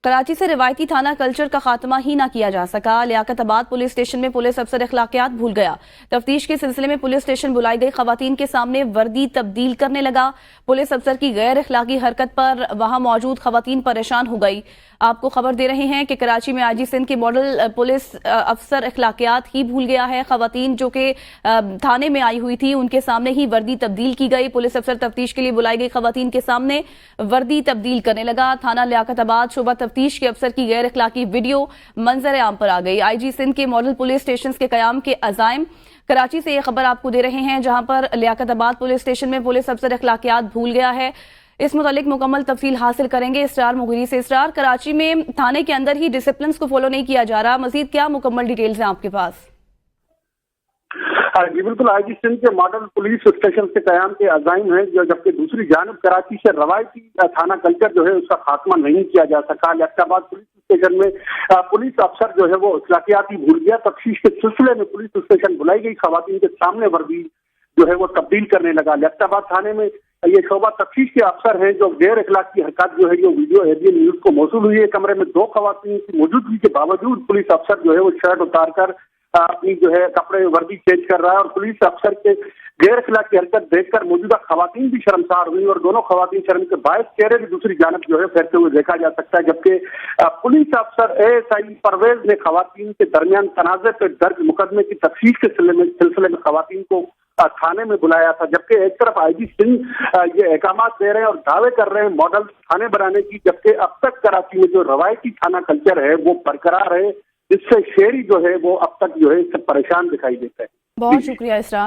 कराची से रिवायती थाना कल्चर का खात्मा ही ना किया जा सका। लियाकताबाद पुलिस स्टेशन में पुलिस अफसर अखलाकियात भूल गया। तफ्तीश के सिलसिले में पुलिस स्टेशन बुलाई गई खवातीन के सामने वर्दी तब्दील करने लगा। पुलिस अफसर की गैर अखलाकी हरकत पर वहां मौजूद खवातीन परेशान हो गई। आपको खबर दे रहे हैं कि कराची में आईजी सिंध के मॉडल पुलिस अफसर अखलाकियात ही भूल गया है। खवातीन जो कि थाने में आई हुई थी उनके सामने ही वर्दी तब्दील की गई। पुलिस अफसर तफ्तीश के लिए बुलाई गई खवातीन के सामने वर्दी तब्दील करने लगा। थाना लियाकताबाद शोबा तफ्तीश के अफसर की गैर अखलाकी वीडियो मंजर आम पर आ गई। आईजी सिंध के मॉडल पुलिस स्टेशन के कयाम के अज़ाइम। कराची से ये खबर आपको दे रहे हैं जहां पर लियाकताबाद पुलिस स्टेशन में पुलिस अफसर अखलाकियात भूल गया है। इस मुतालिक मुकम्मल तफसील हासिल करेंगे इसरार मुगीरी से। इसरार, कराची में थाने के अंदर ही डिसिप्लिन को फॉलो नहीं किया जा रहा, मजीद क्या मुकम्मल डिटेल्स हैं आपके पास? जी बिल्कुल, आईजी सिंध के मॉडल पुलिस स्टेशन के कयाम के अज़ाइम है, जबकि दूसरी जानिब कराची से रवायती थाना कल्चर जो है उसका खात्मा नहीं किया जा सका। लियाकताबाद पुलिस स्टेशन में पुलिस अफसर जो है वो अखलाकियात ही भूल गया। तफ्तीश के सिलसिले में पुलिस स्टेशन बुलाई गई, खवातीन के सामने वर्दी जो है वो तब्दील करने लगा। लियाकताबाद थाने में ये शोबा तफ्तीश के अफसर हैं जो गैर अखलाकी हरकत जो है जो वीडियो एबीएन न्यूज को मौसूल हुई है। कमरे में दो खवातीन की मौजूदगी के बावजूद पुलिस अफसर जो है वो शर्ट उतार कर अपनी जो है कपड़े वर्दी चेंज कर रहा है और पुलिस अफसर के गैर अखलाकी हरकत देखकर मौजूदा खवातीन भी शर्मसार हुई और दोनों खवातीन शर्म के बायस चेहरे भी दूसरी जानब जो है फैलते हुए देखा जा सकता है। जबकि पुलिस अफसर एएसआई परवेज ने खवातीन के दरमियान तनाज़े पर दर्ज मुकदमे की तफ्तीश के सिलसिले में खवातीन को थाने में बुलाया था। जबकि एक तरफ आईजी सिंध ये अहकामात दे रहे हैं और दावे कर रहे हैं मॉडल थाने बनाने की, जबकि अब तक कराची में जो रवायती थाना कल्चर है वो बरकरार है, जिससे शहरी जो है वो अब तक जो है इससे परेशान दिखाई देता है। बहुत शुक्रिया इसरार।